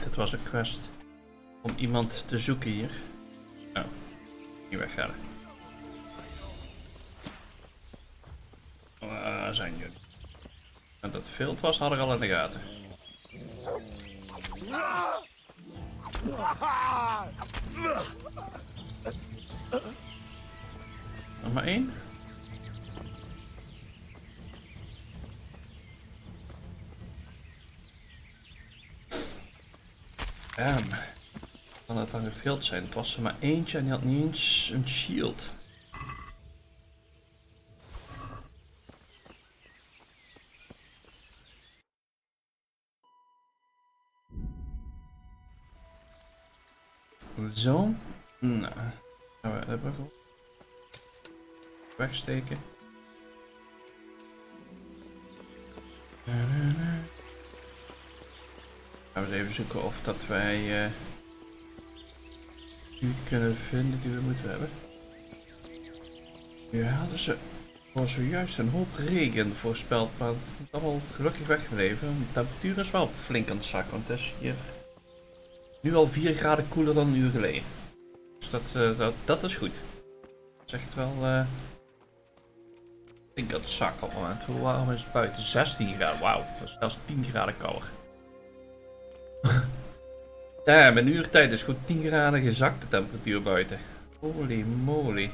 dit was een quest om iemand te zoeken hier. Oh, hier weggaan. Waar zijn jullie? En dat het veld was, had ik al in de gaten. Nog maar één. Kan het dan geveeld zijn? Het was er maar eentje en die had niet eens een shield. Zo. Nou, gaan we de buggel wegsteken. Gaan we eens even zoeken of dat wij die kunnen vinden die we moeten hebben. Nu hadden ze voor zojuist een hoop regen voorspeld, maar het is allemaal gelukkig weggebleven. De temperatuur is wel flink aan het zakken, want het is hier nu al 4 graden koeler dan een uur geleden. Dus dat is goed. Het is echt wel flink aan het zakken op het moment. Hoe warm is het buiten? 16 graden, wauw. Dat is zelfs 10 graden kouder. Ja, in een uur tijd is goed 10 graden gezakt de temperatuur buiten. Holy moly.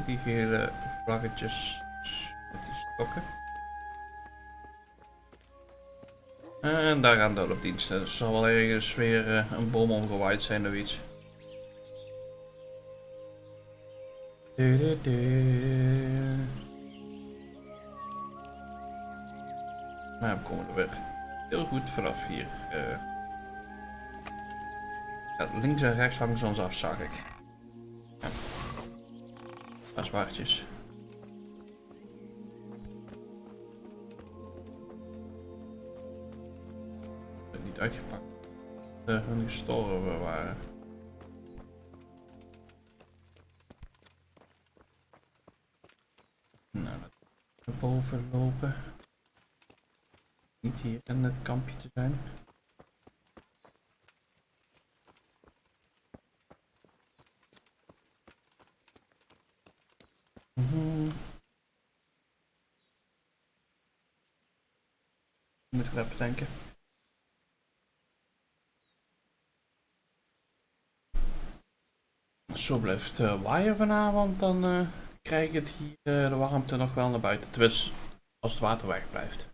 Die gele vlaggetjes met die stokken. En daar gaan de hulpdiensten. Er zal wel ergens weer een bom omgewaaid zijn of iets. Maar we komen er weer heel goed vanaf hier. Ja, links en rechts langs ons af, zag ik. Ja. Dat is waardjes. Ik heb niet uitgepakt. Van die storen waren. Nou, naar boven lopen. Niet hier in het kampje te zijn. Moet ik even denken. Zo blijft waaien vanavond, dan krijg ik het hier de warmte nog wel naar buiten. Tenminste, als het water weg blijft.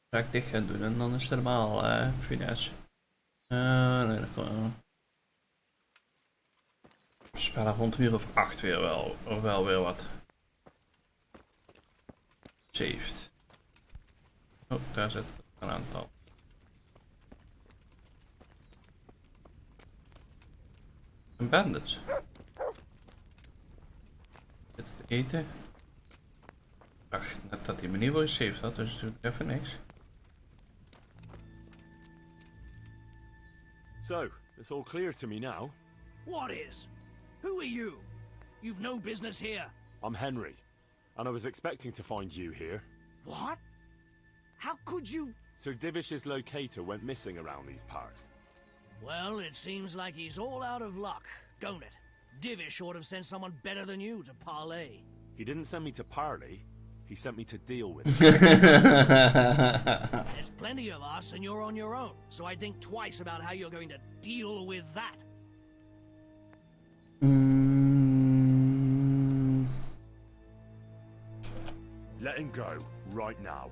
Ga ik dicht gaan doen en dan is het helemaal finesse. Nee, dat kan spellen rond een uur of 8 weer wel weer wat. Saved. Oh, daar zit een aantal. Een bandits. Dit te eten. Ach, net dat die manier wel saved had, dus doe ik even niks. So, it's all clear to me now. What is? Who are you? You've no business here. I'm Henry, and I was expecting to find you here. What? How could you? Sir Divish's locator went missing around these parts. Well, it seems like he's all out of luck, don't it? Divish ought to have sent someone better than you to parley. He didn't send me to parley, he sent me to deal with it. There's plenty of us and you're on your own, so I'd think twice about how you're going to deal with that. Let him go, right now.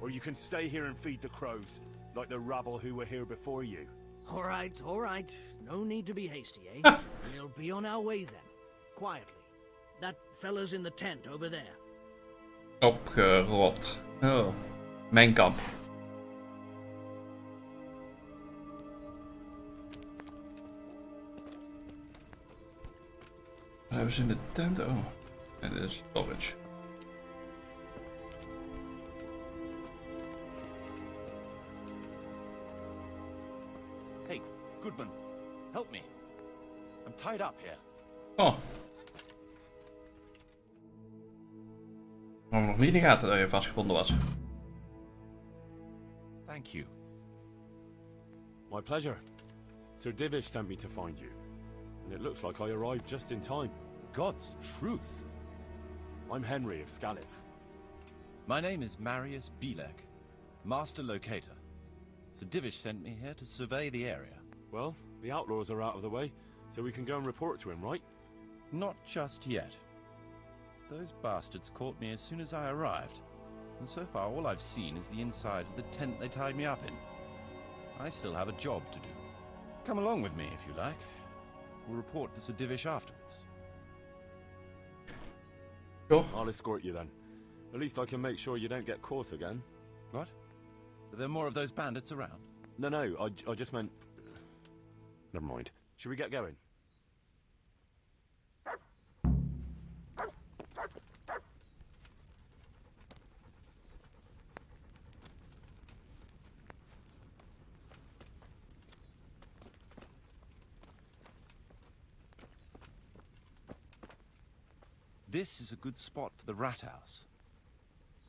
Or you can stay here and feed the crows, like the rabble who were here before you. All right. No need to be hasty, eh? We'll be on our way then. Quietly. That fella's in the tent over there. Opgerot. Oh. Mijn kamp. Wat hebben ze in de tent? Oh. En dit is storage. Hey, Goodman, help me. I'm tied up here. Oh. Maar nog niet in de gaten dat je vastgebonden was. Thank you. My pleasure. Sir Divish sent me to find you. And it looks like I arrived just in time. God's truth. I'm Henry of Scalith. My name is Marius Belek, Master Locator. Sir Divish sent me here to survey the area. Well, the outlaws are out of the way, so we can go and report to him, right? Not just yet. Those bastards caught me as soon as I arrived, and so far all I've seen is the inside of the tent they tied me up in. I still have a job to do. Come along with me, if you like. We'll report to Sir Divish afterwards. Sure. I'll escort you then. At least I can make sure you don't get caught again. What? Are there more of those bandits around? No, I just meant... Never mind. Should we get going? This is a good spot for the rat house.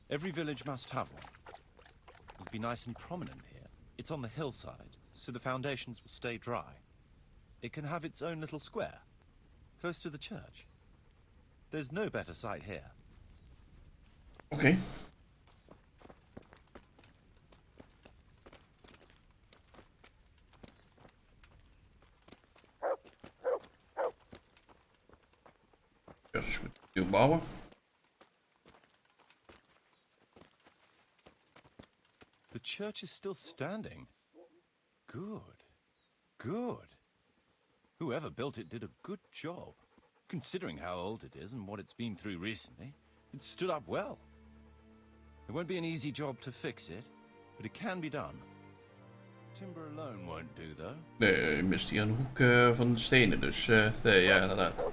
Every village must have one. It'll be nice and prominent here. It's on the hillside, so the foundations will stay dry. It can have its own little square, close to the church. There's no better site here. Oké. Dat is goed. Nieuw bouwen. The church is still standing. Good. Good. Whoever built it did a good job. Considering how old it is and what it's been through recently, it stood up well. It won't be an easy job to fix it, but it can be done. Timber alone won't do, though. Nee, je mist hier een hoek van de stenen, dus nee, ja, inderdaad.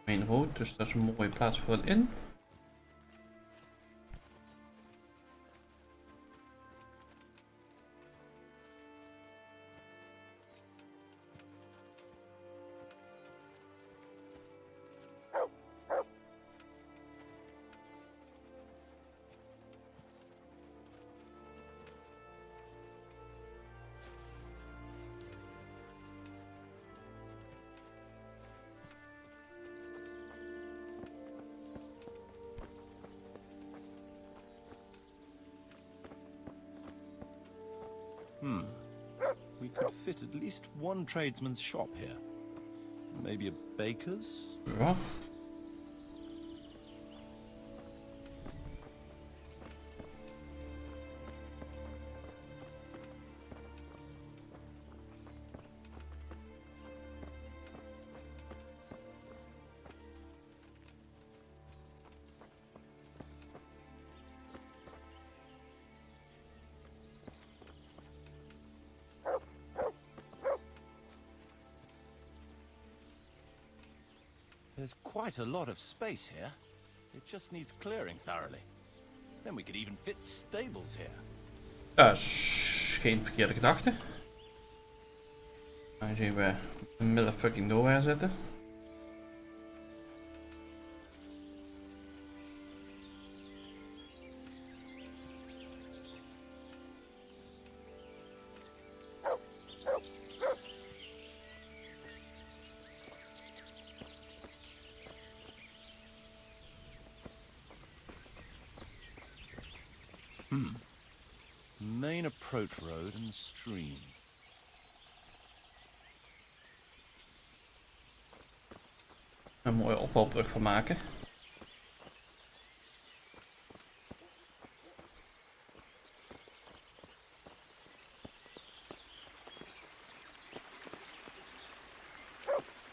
Main road, dus dat is een mooie plaats voor een in. We could fit at least one tradesman's shop here. Maybe a baker's? Ja. There's quite a lot of space here. It just needs clearing thoroughly. Then we could even fit stables here. Dat is geen verkeerde gedachte. Aangezien we een middle fucking nowhere zitten. Main approach road and stream. Een mooie opvalbrug van maken.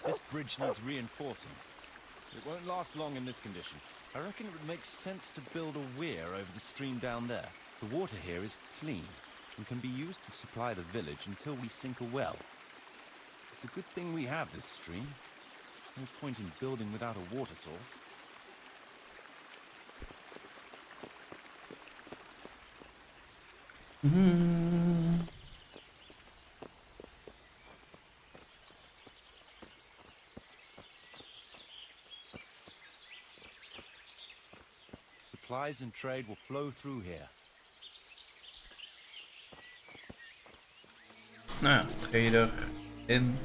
This bridge needs reinforcing. It won't last long in this condition. I reckon it would make sense to build a weir over the stream down there. The water here is clean. and can be used to supply the village until we sink a well. It's a good thing we have this stream. No point in building without a water source. Supplies and trade will flow through here. Nou, trader in.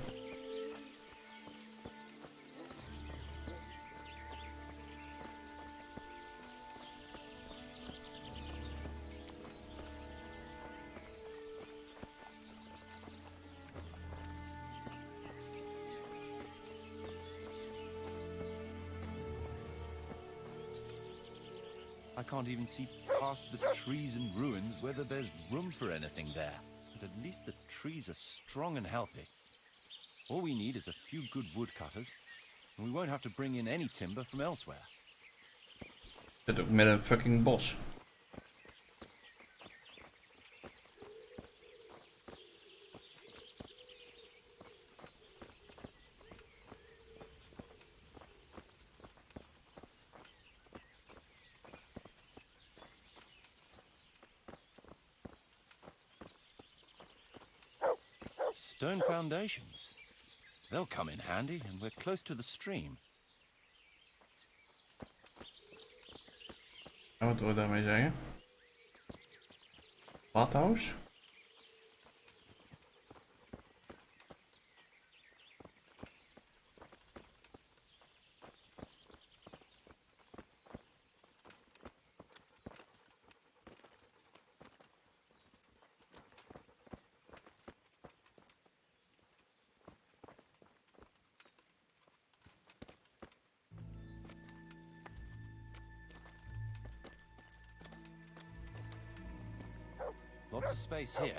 I can't even see past the trees and ruins whether there's room for anything there. But at least the trees are strong and healthy. All we need is a few good woodcutters, and we won't have to bring in any timber from elsewhere. Zit ook met een fucking bos. Stone foundations. They'll come in handy, and we're close to the stream. En wat wil je daarmee zeggen? Badhuis? Lots of space here.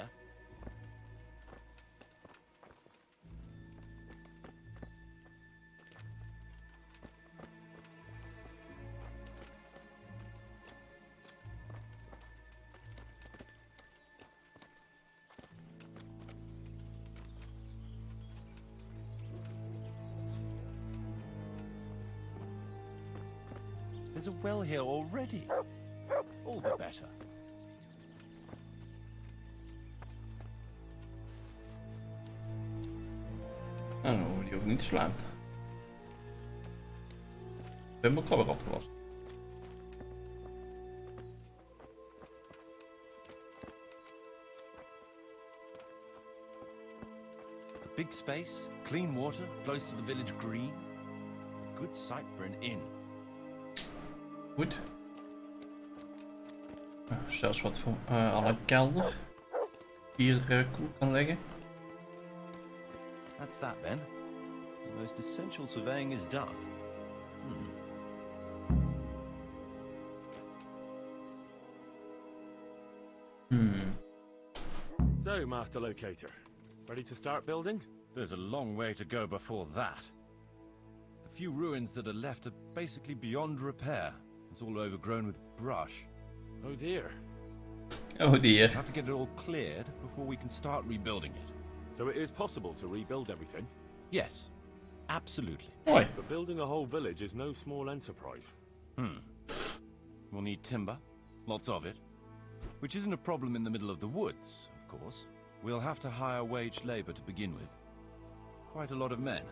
There's a well here already. All the better. Nou, dan hoeven we die ook niet te slaan. Ik ben mijn krabber opgelost. A big space, clean water, close to the village green. A good site for an inn. Goed. Zelfs wat voor alle kelder. Hier koel kan leggen. That's that then. The most essential surveying is done. So, Master Locator, ready to start building? There's a long way to go before that. The few ruins that are left are basically beyond repair. It's all overgrown with brush. Oh dear. Oh dear. We have to get it all cleared before we can start rebuilding it. So it is possible to rebuild everything? Yes, absolutely. Mooi. But building a whole village is no small enterprise. We'll need timber, lots of it. Which isn't a problem in the middle of the woods, of course. We'll have to hire wage labor to begin with. Quite a lot of men.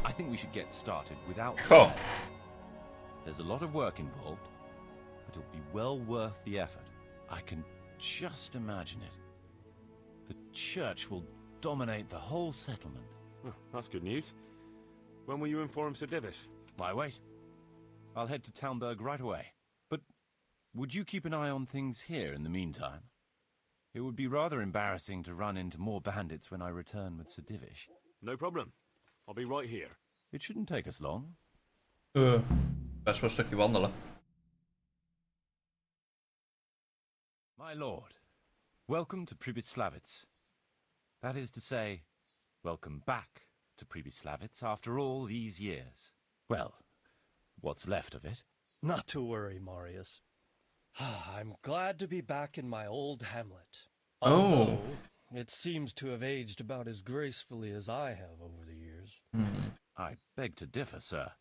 I think we should get started without... Oh. There's a lot of work involved, but it'll be well worth the effort. I can just imagine it. The church will dominate the whole settlement. Huh, that's good news. When will you inform Sir Divish? Why wait? I'll head to Townburg right away. But would you keep an eye on things here in the meantime? It would be rather embarrassing to run into more bandits when I return with Sir Divish. No problem. I'll be right here. It shouldn't take us long. Best wel een stukje wandelen. My lord, welcome to Pribyslavitz. That is to say, welcome back to Pribyslavitz after all these years. Well, what's left of it. Not to worry, Marius. I'm glad to be back in my old hamlet. Oh. Although it seems to have aged about as gracefully as I have over the years. I beg to differ, sir.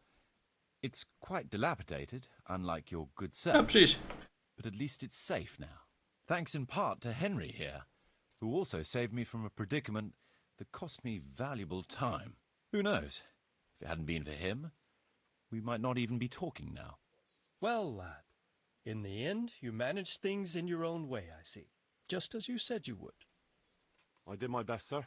It's quite dilapidated, unlike your good Ja, self. precies. But at least it's safe now. Thanks in part to Henry here, who also saved me from a predicament that cost me valuable time. Who knows? If it hadn't been for him, we might not even be talking now. Well, lad, in the end, you managed things in your own way, I see. Just as you said you would. I did my best, sir.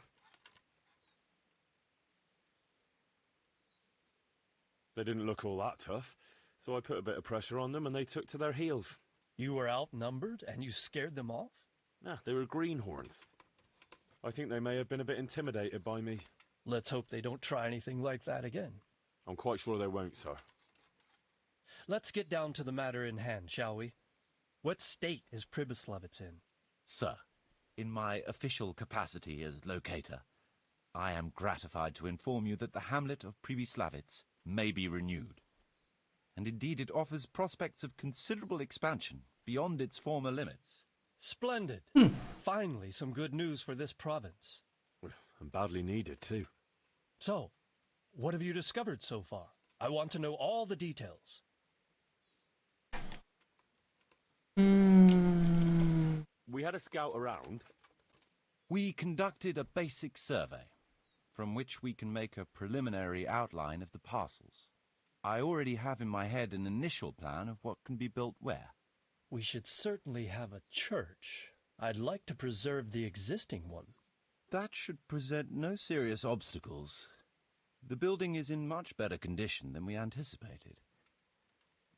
They didn't look all that tough, so I put a bit of pressure on them and they took to their heels. You were outnumbered and you scared them off? Nah, they were greenhorns. I think they may have been a bit intimidated by me. Let's hope they don't try anything like that again. I'm quite sure they won't, sir. Let's get down to the matter in hand, shall we? What state is Pribyslavitz in? Sir, in my official capacity as locator, I am gratified to inform you that the hamlet of Pribyslavitz may be renewed. And indeed it offers prospects of considerable expansion beyond its former limits. Splendid. Finally, some good news for this province. And badly needed, too. So, what have you discovered so far? I want to know all the details. We had a scout around. We conducted a basic survey, from which we can make a preliminary outline of the parcels. I already have in my head an initial plan of what can be built where. We should certainly have a church. I'd like to preserve the existing one. That should present no serious obstacles. The building is in much better condition than we anticipated.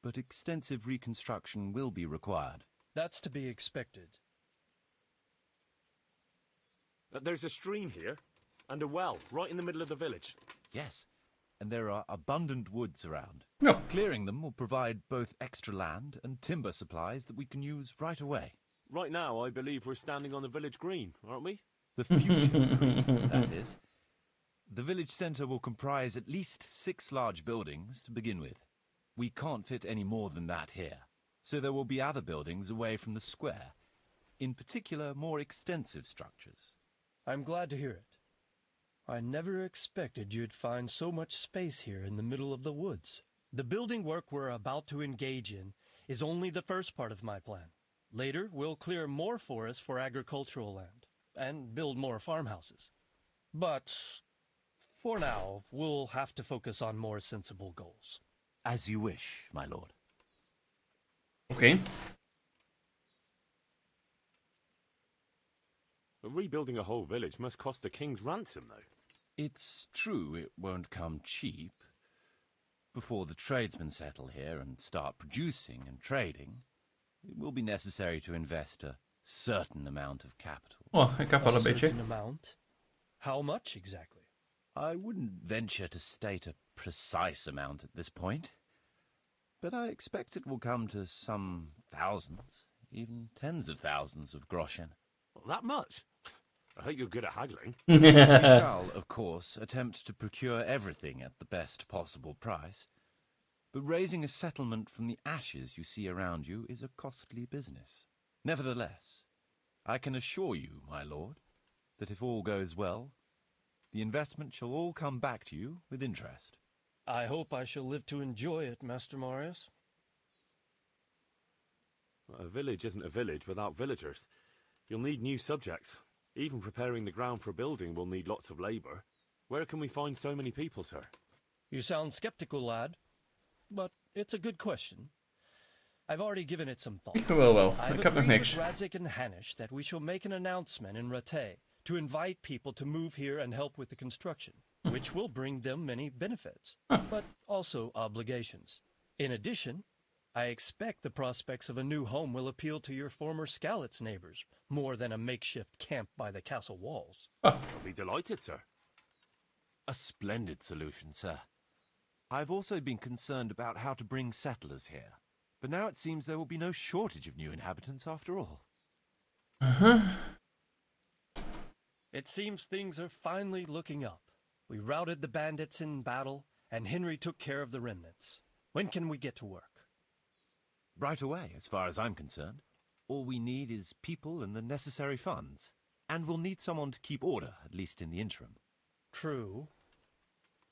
But extensive reconstruction will be required. That's to be expected. There's a stream here, and a well, right in the middle of the village. Yes, and there are abundant woods around. Ja. Clearing them will provide both extra land and timber supplies that we can use right away. Right now, I believe we're standing on the village green, aren't we? The future green, that is. The village centre will comprise at least 6 large buildings to begin with. We can't fit any more than that here, so there will be other buildings away from the square, in particular more extensive structures. I'm glad to hear it. I never expected you'd find so much space here in the middle of the woods. The building work we're about to engage in is only the first part of my plan. Later, we'll clear more forests for agricultural land and build more farmhouses. But for now, we'll have to focus on more sensible goals. As you wish, my lord. Oké. Rebuilding a whole village must cost a king's ransom, though. It's true it won't come cheap. Before the tradesmen settle here and start producing and trading, it will be necessary to invest a certain amount of capital. Oh, ik heb wel A een beetje. certain amount? How much exactly? I wouldn't venture to state a precise amount at this point, but I expect it will come to some thousands, even tens of thousands of groschen. That much? I hope you're good at haggling. We shall, of course, attempt to procure everything at the best possible price, but raising a settlement from the ashes you see around you is a costly business. Nevertheless, I can assure you, my lord, that if all goes well, the investment shall all come back to you with interest. I hope I shall live to enjoy it, Master Marius. A village isn't a village without villagers. You'll need new subjects. Even preparing the ground for building will need lots of labour. Where can we find so many people, sir? You sound skeptical, lad, but it's a good question. I've already given it some thought. Ik wil wel. I've Ik heb nog agreed niks. with Radzik and Hanish that we shall make an announcement in Rattay to invite people to move here and help with the construction, which will bring them many benefits, but also obligations. In addition, I expect the prospects of a new home will appeal to your former Skalitz neighbors more than a makeshift camp by the castle walls. I'll be delighted, sir. A splendid solution, sir. I've also been concerned about how to bring settlers here, but now it seems there will be no shortage of new inhabitants after all. It seems things are finally looking up. We routed the bandits in battle, and Henry took care of the remnants. When can we get to work? Right away, as far as I'm concerned. All we need is people and the necessary funds. And we'll need someone to keep order, at least in the interim. True.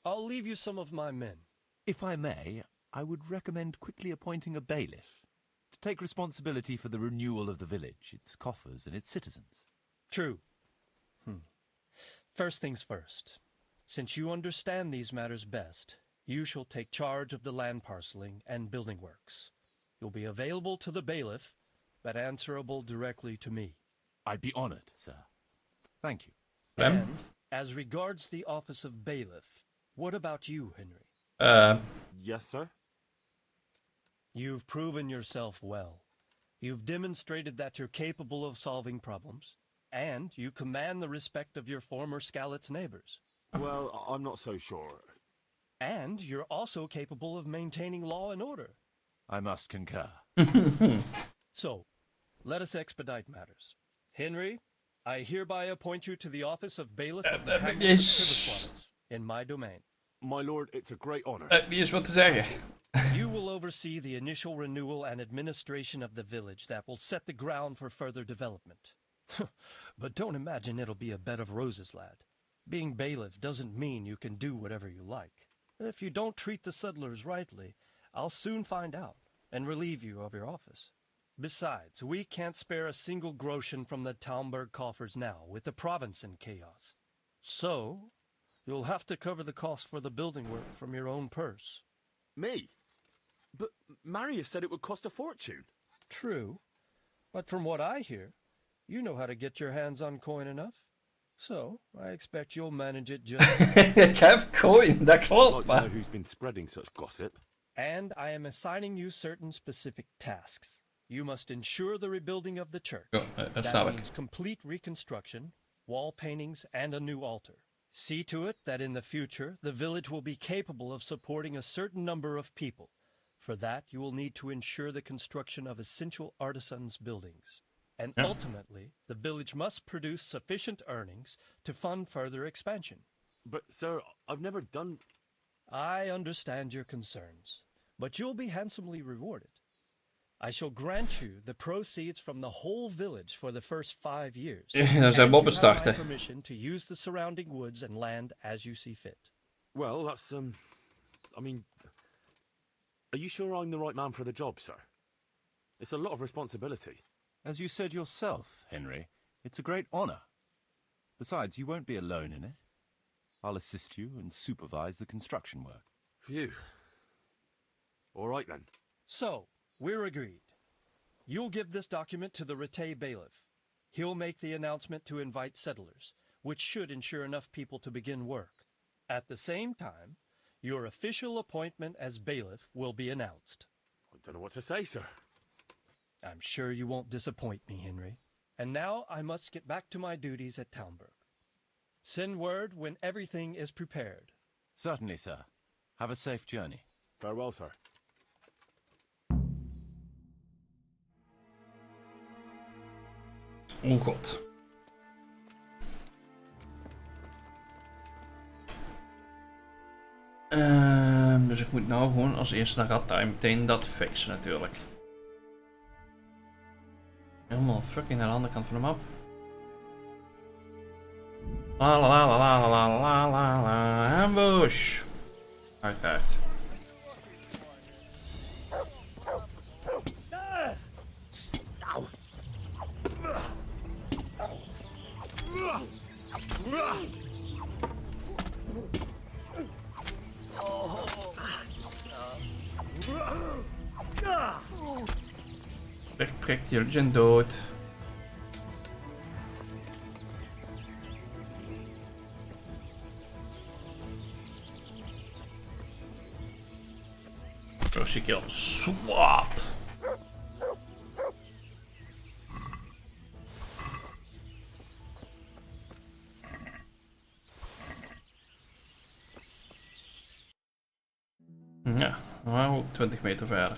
I'll leave you some of my men. If I may, I would recommend quickly appointing a bailiff to take responsibility for the renewal of the village, its coffers and its citizens. True. First things first. Since you understand these matters best, you shall take charge of the land parceling and building works. You'll be available to the bailiff, but answerable directly to me. I'd be honored, sir. Thank you. And as regards the office of bailiff, what about you, Henry? Yes, sir? You've proven yourself well. You've demonstrated that you're capable of solving problems, and you command the respect of your former Skalitz neighbors. Well, I'm not so sure. And you're also capable of maintaining law and order. I must concur. So, let us expedite matters. Henry, I hereby appoint you to the office of bailiff of the Hamlet of Tiberswans in my domain. My lord, it's a great honor. Wie is wat te zeggen? You will oversee the initial renewal and administration of the village that will set the ground for further development. But don't imagine it'll be a bed of roses, lad. Being bailiff doesn't mean you can do whatever you like. If you don't treat the settlers rightly, I'll soon find out and relieve you of your office. Besides, we can't spare a single groschen from the Talmberg coffers now, with the province in chaos. So, you'll have to cover the cost for the building work from your own purse. Me? But Marius said it would cost a fortune. True, but from what I hear, you know how to get your hands on coin enough. So, I expect you'll manage it just Ik heb coin, dat I'd klopt, like to know maar... who's been spreading such gossip. And I am assigning you certain specific tasks. You must ensure the rebuilding of the church. Ja, dat That snap ik. means complete reconstruction, wall paintings, and a new altar. See to it that in the future, the village will be capable of supporting a certain number of people. For that, you will need to ensure the construction of essential artisans' buildings. And Yeah. ultimately, the village must produce sufficient earnings to fund further expansion. But, sir, I've never done... I understand your concerns, but you'll be handsomely rewarded. I shall grant you the proceeds from the whole village for the first 5 years. Dan zijn And we you have my opstarten. permission to use the surrounding woods and land as you see fit. Well, that's, I mean... Are you sure I'm the right man for the job, sir? It's a lot of responsibility. As you said yourself, Henry, it's a great honor. Besides, you won't be alone in it. I'll assist you and supervise the construction work. Phew. All right, then. So, we're agreed. You'll give this document to the Rete bailiff. He'll make the announcement to invite settlers, which should ensure enough people to begin work. At the same time, your official appointment as bailiff will be announced. I don't know what to say, sir. I'm sure you won't disappoint me, Henry. And now I must get back to my duties at Talmberg. Send word when everything is prepared. Certainly, sir. Have a safe journey. Farewell, sir. Oh god. Dus ik moet nou gewoon als eerste naar Ratta en meteen dat fixen natuurlijk. Helemaal fucking naar de andere kant van de map. La la la la la la la la la, ambush! Uiteraard. Prik, jullie zijn dood. First kill, swap. Ja, nou 20 meter verder.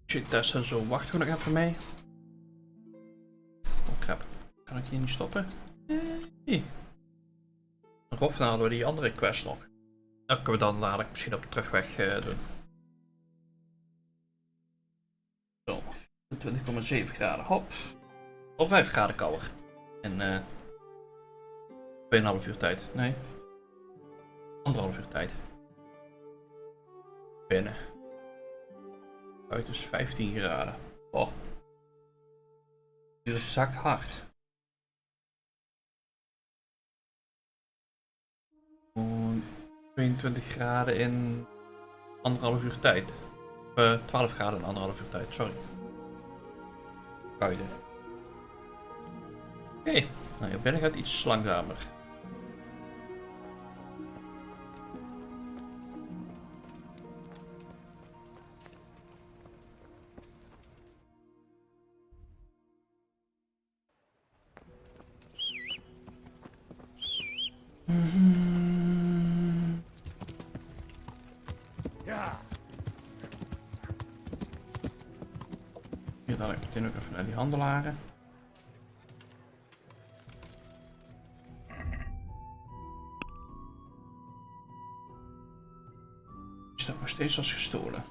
Shit, Tessa, zo wachten we nog even mee. Oh crap. Kan ik hier niet stoppen? Nee. Of halen we die andere quest nog. Dat kunnen we dan dadelijk misschien op de terugweg doen. Zo, 20,7 graden, hop. Of 5 graden kouder. En 2,5 uur tijd. Nee. 1,5 uur tijd. Binnen. Buiten is 15 graden. Oh. Dit is zak hard. 22 graden in 1,5 uur tijd. 12 graden in 1,5 uur tijd, sorry. Buiten. Oké, nou hier binnen gaat iets langzamer. Hier dan meteen ook even naar die handelaren. Is dat nog steeds als gestolen?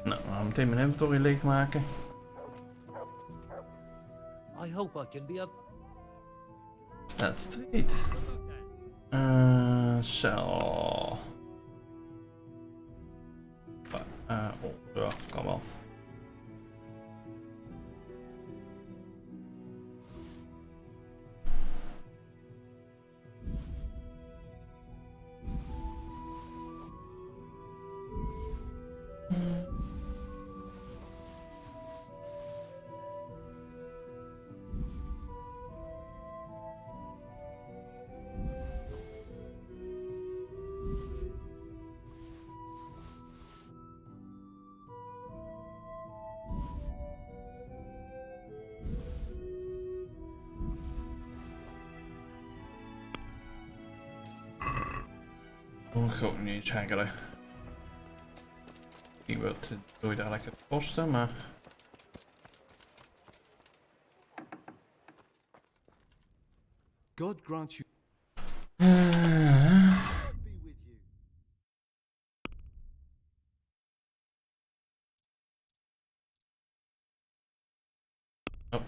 Nou, we gaan meteen mijn inventory leegmaken. I hope I can be a... That's straight. Zo. Oh, ja, kan wel. Oh, groot niet eens eigenlijk. Ik wil het doe je daar lekker kosten, maar. God grant you be with you. Oh.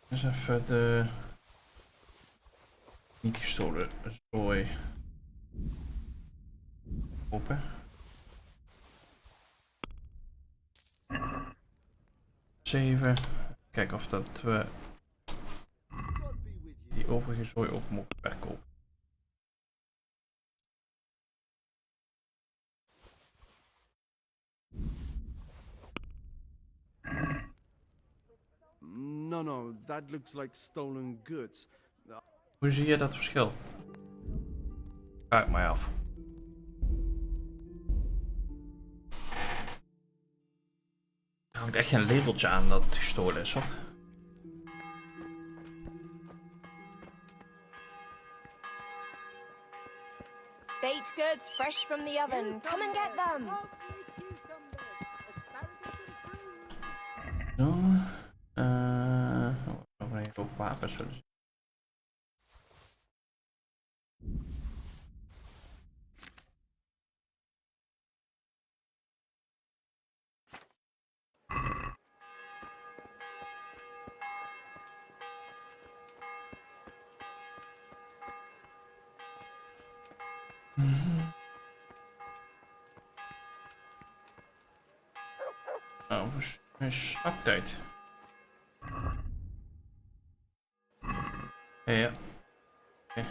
Dus even de niet gestolen zooi open. 7. Kijken of dat we God be with you. die overige zooi ook mogen verkopen. No, that looks like stolen goods. Hoe zie je dat verschil? Kijk mij af. Er hangt echt geen labeltje aan dat het gestolen is, hoor. Baked goods fresh from the oven. Come and get them. Zo. Even ook wapens zullen zien. Oh, is update. Ja. Oké.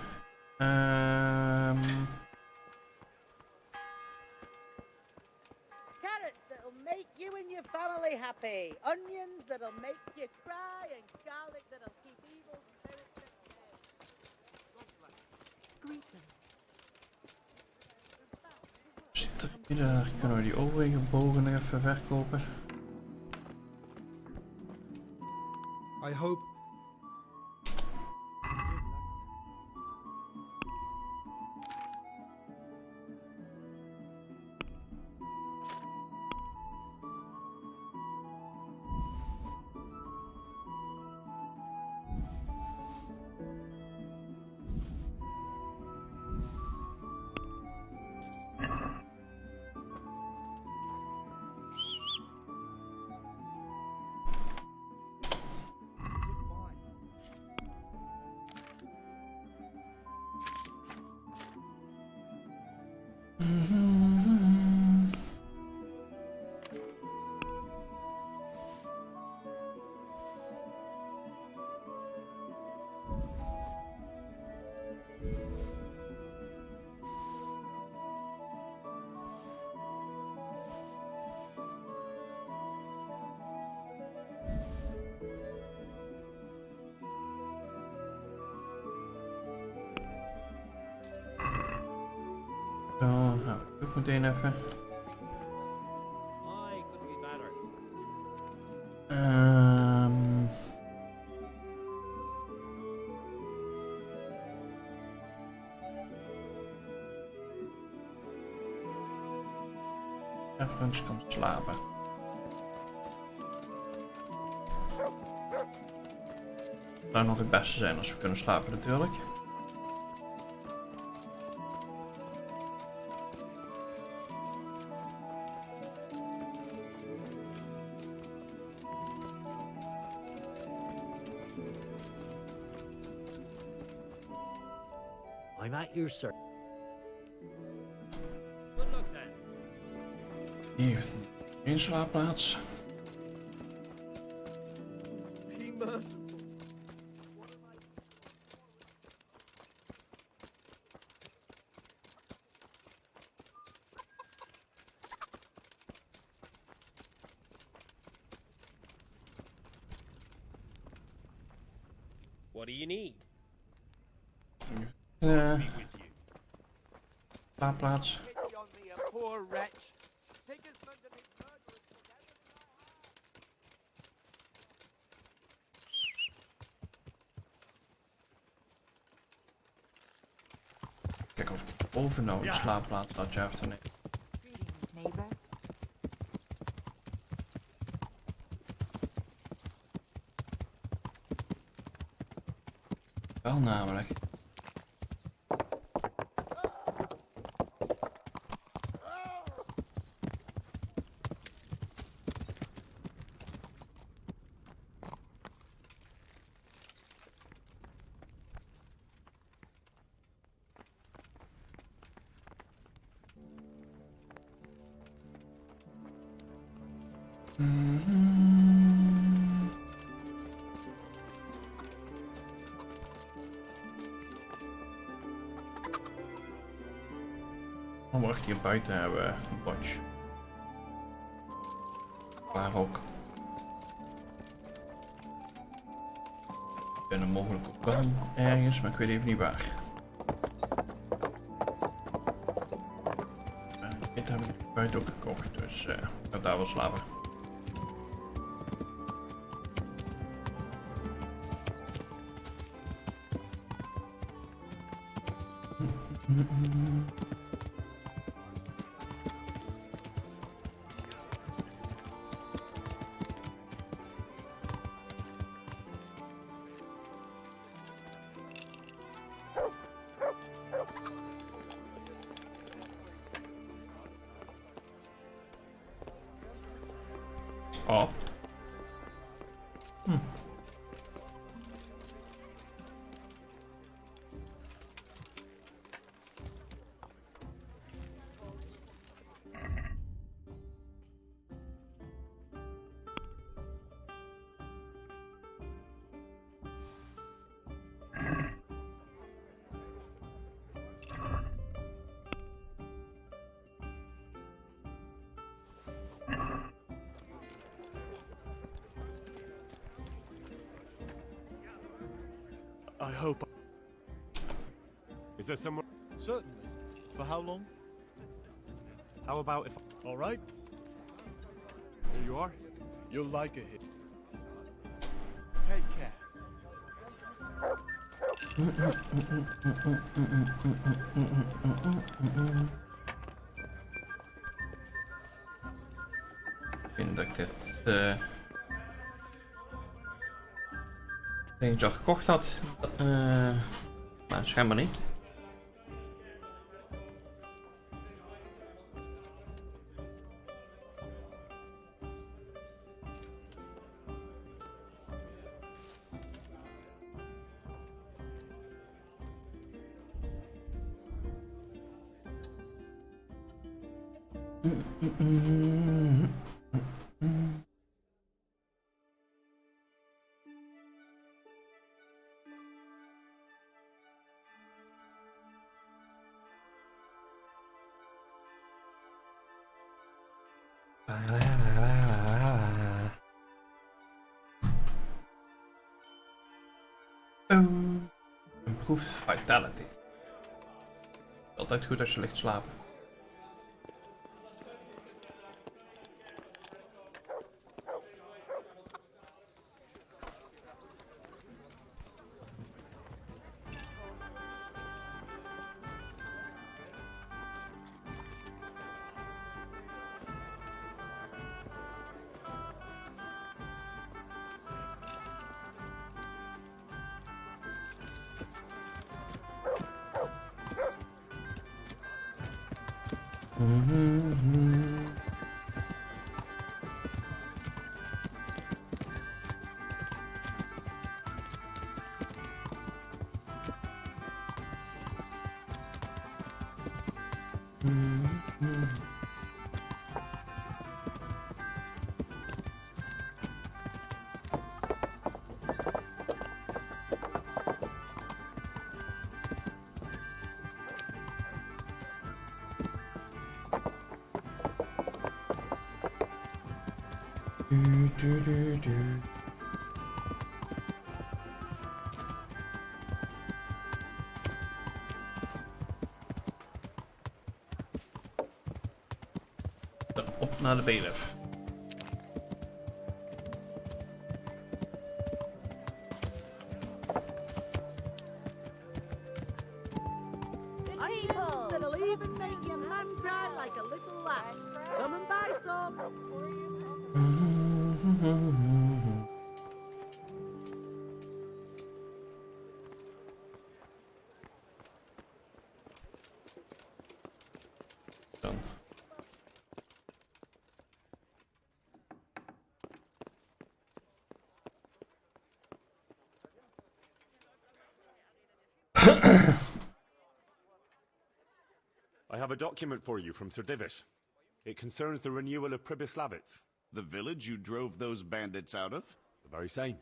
Carrots that'll make you and your family happy. Onions that'll make you cry. And garlic that'll keep evil spirits at bay. Daar kunnen we die overige bogen nog even verkopen. I hope. Zo, nou, ook meteen even. Deliverance kan slapen. Zou nog het beste zijn als we kunnen slapen natuurlijk. I'm at your service. Die heeft geen slaapplaats. What do you need? Slaapplaats. Poor wretch. Kijk of ik boven nou een slaapplaats had je even te nemen. Greetings, neighbor. Wel namelijk. Dan wacht hier buiten hebben we een botje. Waar ook. Ik ben er mogelijk ook wel ergens, maar ik weet even niet waar. Dit heb ik buiten ook gekocht, dus ik ga daar wel slapen. Oh. I hope. Is there somewhere? Certainly. For how long? How about if... All right. Here you are. You'll like it here. Take care. Ik vind dat ik dit dingetje al gekocht had, maar schijnbaar niet. Improved vitality. Altijd goed als je ligt slapen. Op naar de bailiff. Onions that'll even make your man cry like a little lass. Come and buy some. Dan. I have a document for you from Sir Divish. It concerns the renewal of Pribyslavitz. The village you drove those bandits out of? The very same.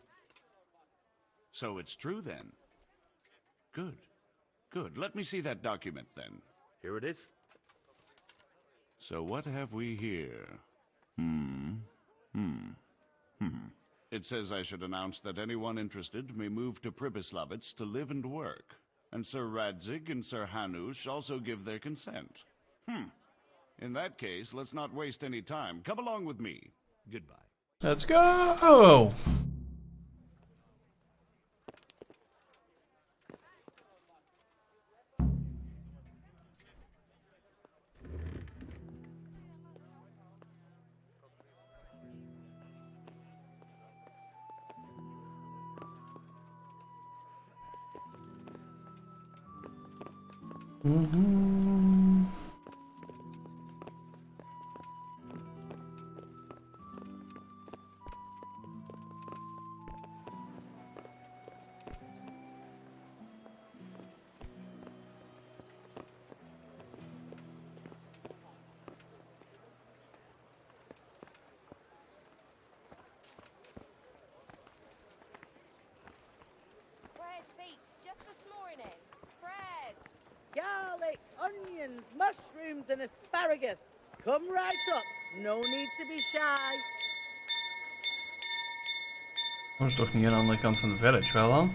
So it's true then? Good. Good. Let me see that document then. Here it is. So what have we here? It says I should announce that anyone interested may move to Pribyslavitz to live and work. And Sir Radzig and Sir Hanush also give their consent. In that case, let's not waste any time. Come along with me. Goodbye. Let's go! Bread baked just this morning. Bread. Garlic, onions, mushrooms, and asparagus. Come right up. No need to be shy. Dat is toch niet aan de andere kant van de village, wel dan?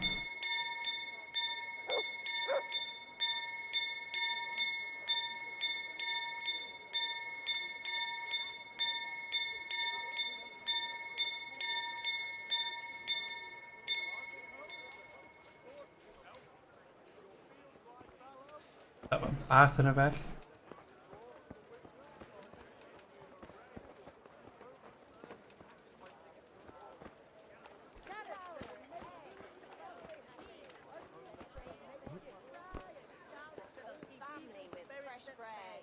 paard in de weg. Family with fresh bread.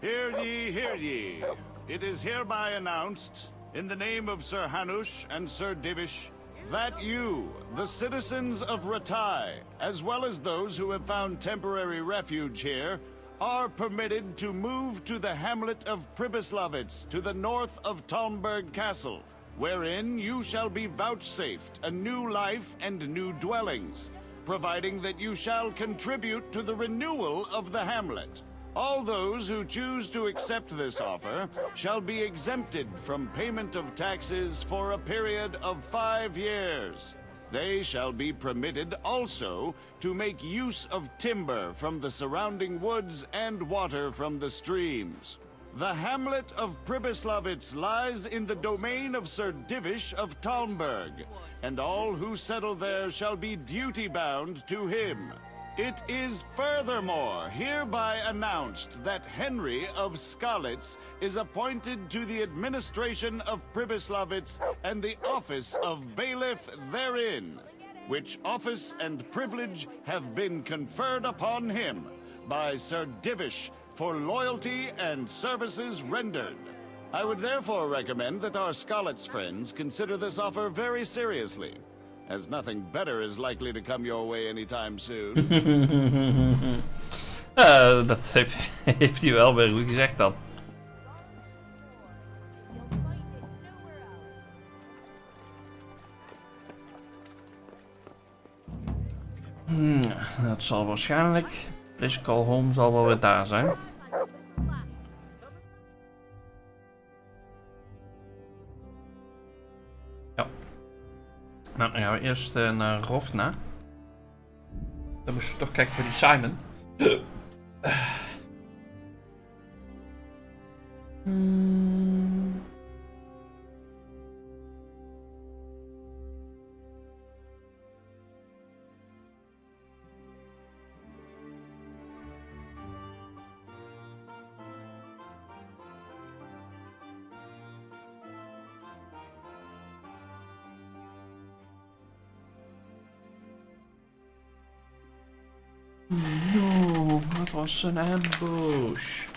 Hear ye, hear ye. It is hereby announced, in the name of Sir Hanush and Sir Divish, that you, the citizens of Ratai, as well as those who have found temporary refuge here, are permitted to move to the hamlet of Pribyslavitz to the north of Talmberg Castle, wherein you shall be vouchsafed a new life and new dwellings, providing that you shall contribute to the renewal of the hamlet. All those who choose to accept this offer shall be exempted from payment of taxes for a period of 5 years. They shall be permitted also to make use of timber from the surrounding woods and water from the streams. The hamlet of Pribyslavitz lies in the domain of Sir Divish of Talmberg, and all who settle there shall be duty-bound to him. It is furthermore hereby announced that Henry of Skalitz is appointed to the administration of Pribyslavitz and the office of bailiff therein, which office and privilege have been conferred upon him by Sir Divish for loyalty and services rendered. I would therefore recommend that our Skalitz friends consider this offer very seriously, as nothing better is likely to come your way anytime soon. Dat heeft hij wel weer goed gezegd dan. Dat zal waarschijnlijk. Physical Home zal wel weer daar zijn. Ja. Nou, dan gaan we eerst naar Rovna. Dan moesten we toch kijken voor die Simon. No, dat was een ambush.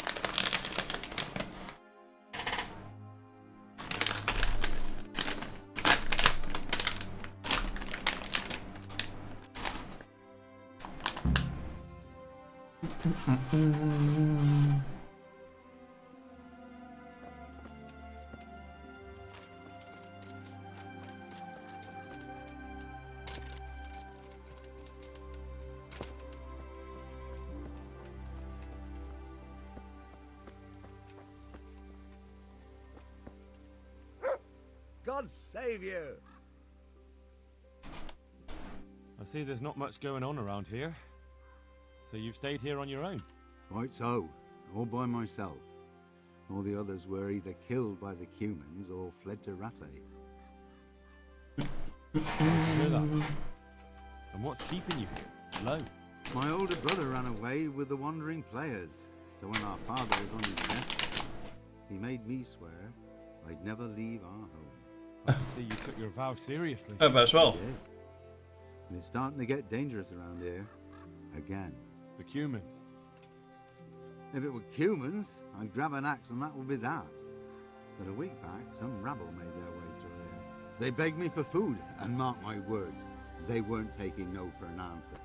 God save you! I see there's not much going on around here. So you've stayed here on your own? Quite so, all by myself. All the others were either killed by the Cumans or fled to Rattay. Hear that? And what's keeping you here, alone? My older brother ran away with the wandering players, so when our father was on his death, he made me swear I'd never leave our home. I can see you took your vow seriously. As well. And it's starting to get dangerous around here. Again. The Cumans? If it were Cumans, I'd grab an axe and that would be that. But a week back, some rabble made their way through here. They begged me for food, and mark my words, they weren't taking no for an answer.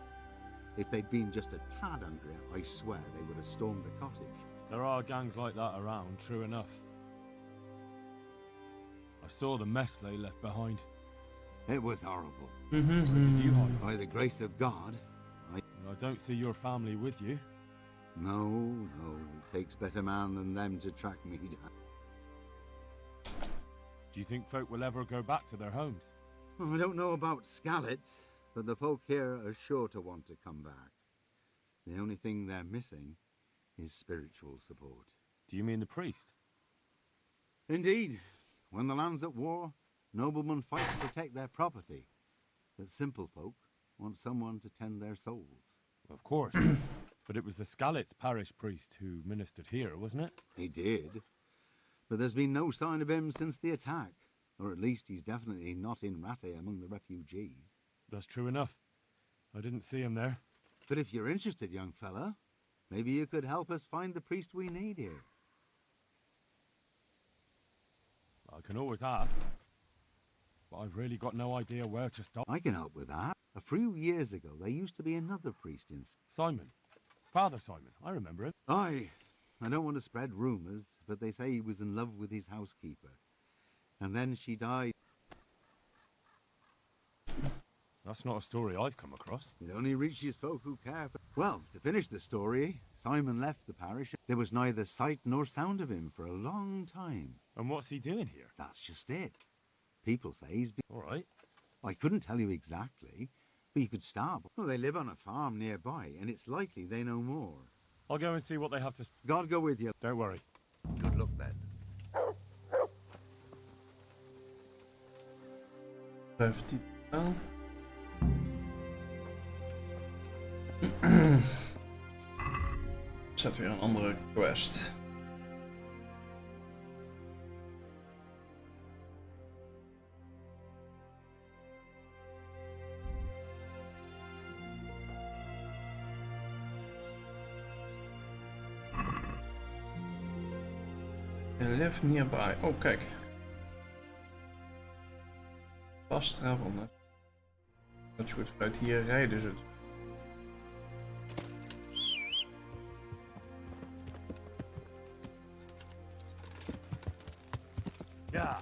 If they'd been just a tad hungrier, I swear they would have stormed the cottage. There are gangs like that around, true enough. I saw the mess they left behind. It was horrible. Where did you hide? By the grace of God, I don't see your family with you. No, it takes better man than them to track me down. Do you think folk will ever go back to their homes? I don't know about Skalitz, but the folk here are sure to want to come back. The only thing they're missing is spiritual support. Do you mean the priest? Indeed. When the land's at war, noblemen fight to protect their property. But simple folk want someone to tend their souls. Of course. But it was the Skalitz parish priest who ministered here, wasn't it? He did. But there's been no sign of him since the attack. Or at least he's definitely not in Rattay among the refugees. That's true enough. I didn't see him there. But if you're interested, young fella, maybe you could help us find the priest we need here. I can always ask. But I've really got no idea where to start. I can help with that. A few years ago, there used to be another priest in... Simon. Father Simon. I remember him. Aye. I don't want to spread rumours, but they say he was in love with his housekeeper. And then she died. That's not a story I've come across. It only reaches folk who care for... Well, to finish the story, Simon left the parish. There was neither sight nor sound of him for a long time. And what's he doing here? That's just it. People say he's been... All right. I couldn't tell you exactly, but you could start. Well, they live on a farm nearby, and it's likely they know more. I'll go and see what they have to... God go with you. Don't worry. Good luck, then. Blijft die taal. Zet weer een andere quest. Live nearby. Oh, kijk. Fast travel. Dat is goed. Vanuit hier rijden ze het. Ja.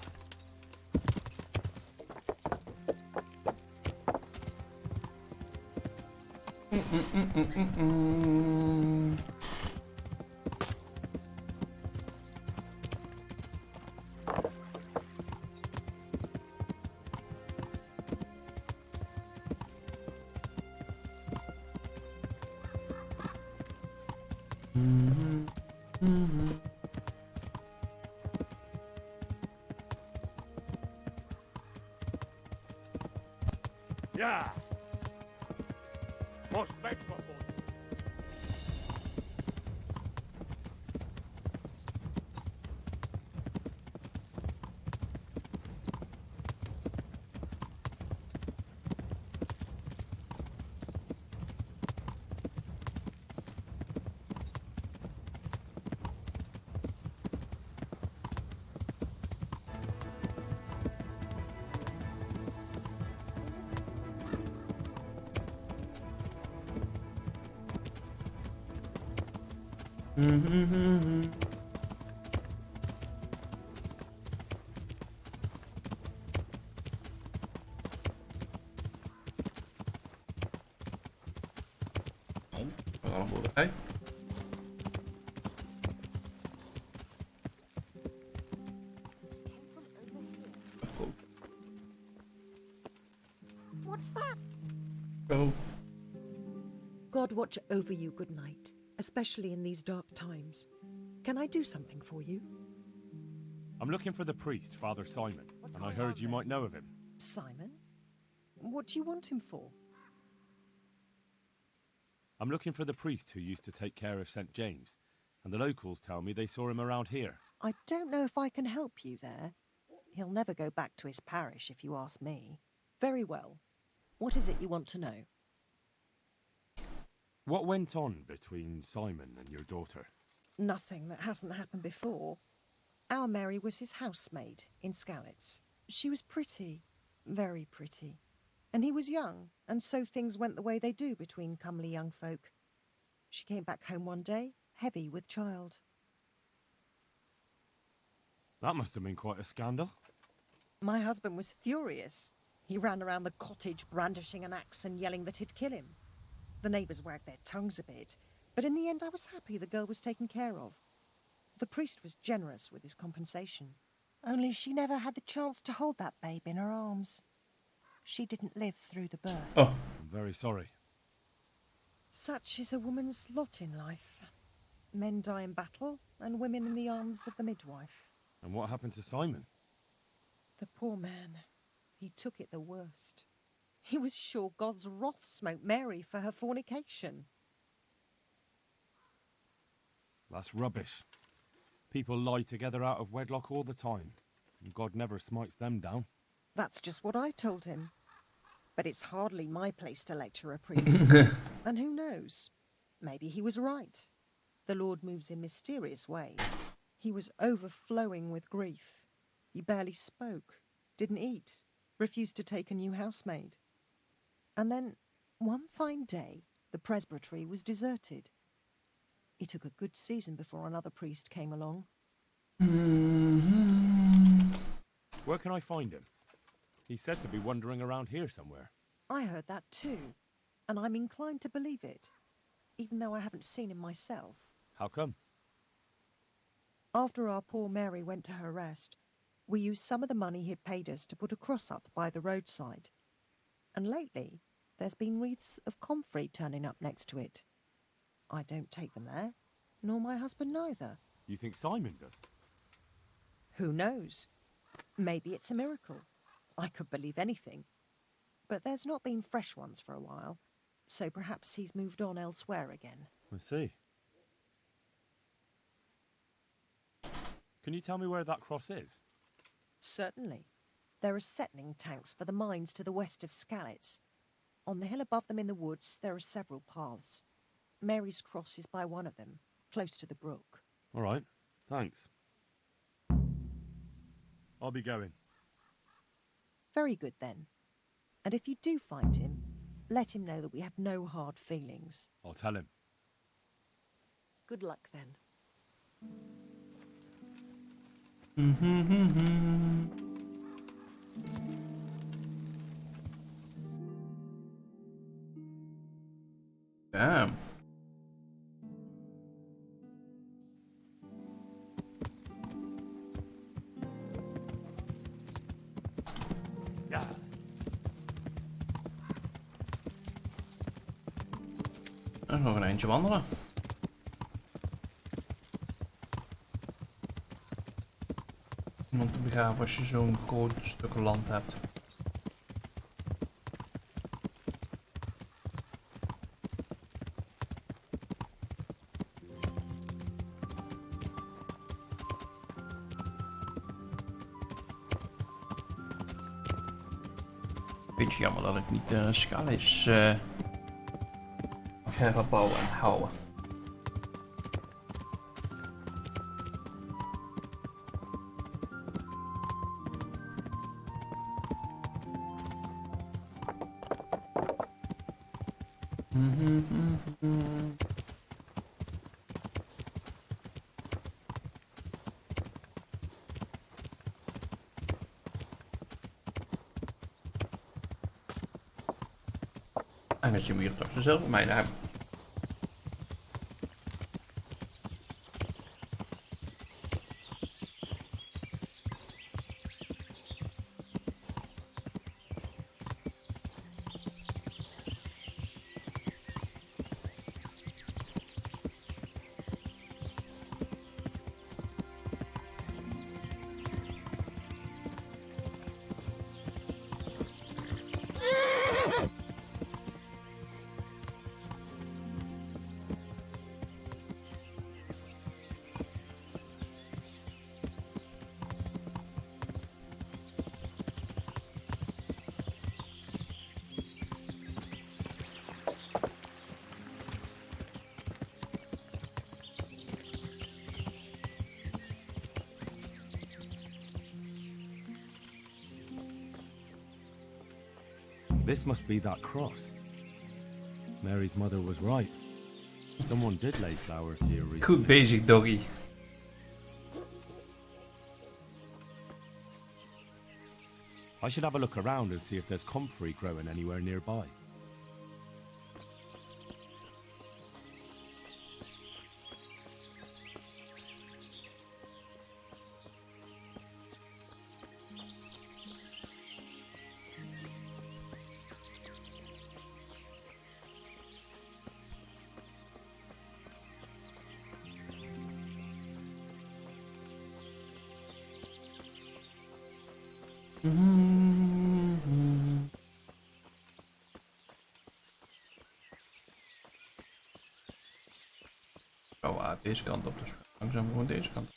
Ja. Most weggevonden. Hey. What's that? Go. God watch over you, good night, especially in these dark times. Can I do something for you? I'm looking for the priest, Father Simon, and I heard you might know of him. Simon? What do you want him for? I'm looking for the priest who used to take care of St. James, and the locals tell me they saw him around here. I don't know if I can help you there. He'll never go back to his parish, if you ask me. Very well. What is it you want to know? What went on between Simon and your daughter? Nothing that hasn't happened before. Our Mary was his housemaid in Skalitz. She was pretty, very pretty. And he was young, and so things went the way they do between comely young folk. She came back home one day, heavy with child. That must have been quite a scandal. My husband was furious. He ran around the cottage brandishing an axe and yelling that he'd kill him. The neighbours wagged their tongues a bit, but in the end I was happy the girl was taken care of. The priest was generous with his compensation. Only she never had the chance to hold that babe in her arms. She didn't live through the birth. Oh. I'm very sorry. Such is a woman's lot in life. Men die in battle, and women in the arms of the midwife. And what happened to Simon? The poor man. He took it the worst. He was sure God's wrath smote Mary for her fornication. That's rubbish. People lie together out of wedlock all the time, and God never smites them down. That's just what I told him. But it's hardly my place to lecture a priest. And who knows? Maybe he was right. The Lord moves in mysterious ways. He was overflowing with grief. He barely spoke, didn't eat, refused to take a new housemaid. And then, one fine day, the presbytery was deserted. It took a good season before another priest came along. Where can I find him? He's said to be wandering around here somewhere. I heard that too, and I'm inclined to believe it, even though I haven't seen him myself. How come? After our poor Mary went to her rest, we used some of the money he'd paid us to put a cross up by the roadside. And lately, there's been wreaths of comfrey turning up next to it. I don't take them there, nor my husband neither. You think Simon does? Who knows? Maybe it's a miracle. I could believe anything. But there's not been fresh ones for a while, so perhaps he's moved on elsewhere again. I see. Can you tell me where that cross is? Certainly. There are settling tanks for the mines to the west of Skalitz. On the hill above them in the woods, there are several paths. Mary's cross is by one of them, close to the brook. All right, thanks. I'll be going. Very good, then. And if you do find him, let him know that we have no hard feelings. I'll tell him. Good luck, then. Damn. Ja. Nog een eindje wandelen. Iemand te begraven als je zo'n groot stuk land hebt. Beetje jammer dat ik niet Skalitz mag herbouwen en houden. Aangezien we hier toch dezelfde mijnen hebben. This must be that cross. Mary's mother was right. Someone did lay flowers here recently. Goed bezig, doggy. I should have a look around and see if there's comfrey growing anywhere nearby. Oh, deze kant op, dus langzaam gewoon deze kant.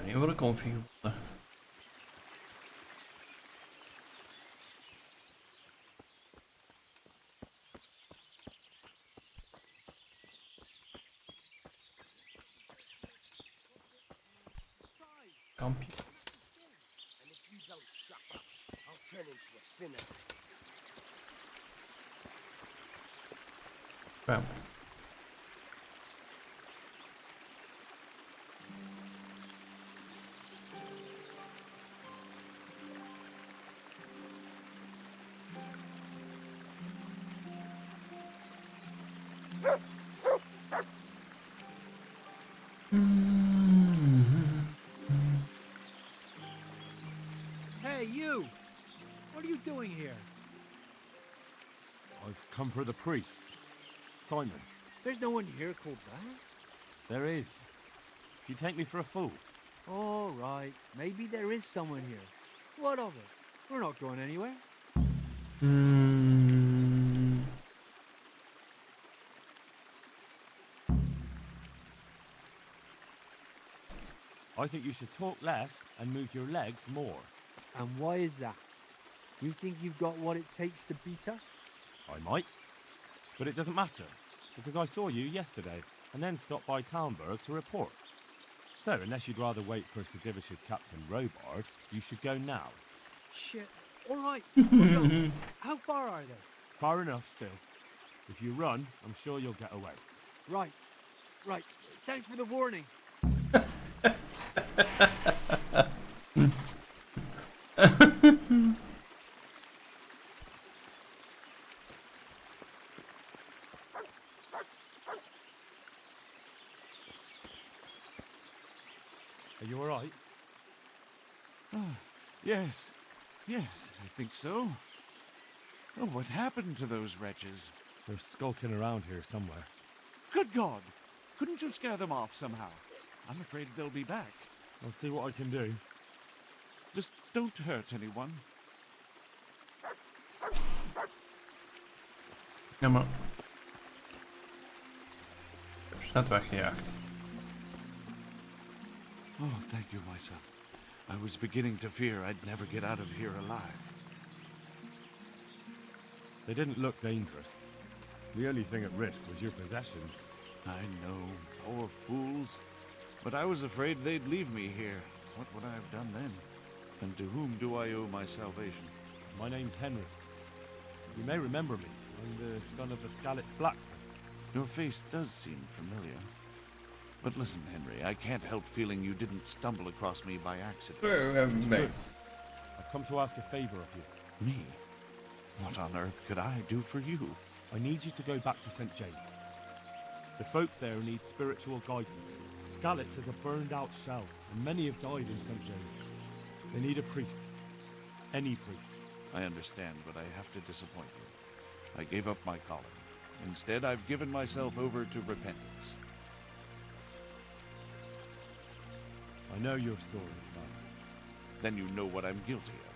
Nu word ik comfy gevonden. Kampje. And if you don't shut up, I'll turn into a sinner. Bam. Hey, you! What are you doing here? I've come for the priest. Simon. There's no one here called that. There is. Do you take me for a fool? All right, maybe there is someone here. What of it? We're not going anywhere. I think you should talk less and move your legs more. And why is that? You think you've got what it takes to beat us? I might. But it doesn't matter, because I saw you yesterday, and then stopped by Townburg to report. So, unless you'd rather wait for Sir Divish's Captain Robard, you should go now. Shit. All right, we'll go. How far are they? Far enough still. If you run, I'm sure you'll get away. Right. Right. Thanks for the warning. Are you alright? Yes. Yes, I think so. Oh, what happened to those wretches? They're skulking around here somewhere. Good God! Couldn't you scare them off somehow? I'm afraid they'll be back. I'll see what I can do. Just don't hurt anyone. Ja, maar... Ik heb ze net weggejaagd. Oh, thank you, my son. I was beginning to fear I'd never get out of here alive. They didn't look dangerous. The only thing at risk was your possessions. I know, poor fools. But I was afraid they'd leave me here. What would I have done then? And to whom do I owe my salvation? My name's Henry. You may remember me. I'm the son of the Scalit's blacksmith. Your face does seem familiar. But listen, Henry, I can't help feeling you didn't stumble across me by accident. It's true. I've come to ask a favor of you. Me? What on earth could I do for you? I need you to go back to St. James. The folk there need spiritual guidance. Scalit's is a burned-out shell, and many have died in St. James. They need a priest. Any priest. I understand, but I have to disappoint you. I gave up my calling. Instead, I've given myself over to repentance. I know your story, Father. Then you know what I'm guilty of.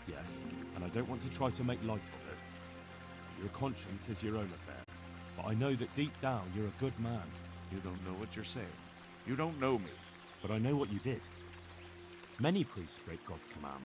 Yes, and I don't want to try to make light of it. Your conscience is your own affair. But I know that deep down you're a good man. You don't know what you're saying. You don't know me. But I know what you did. Many priests break God's command.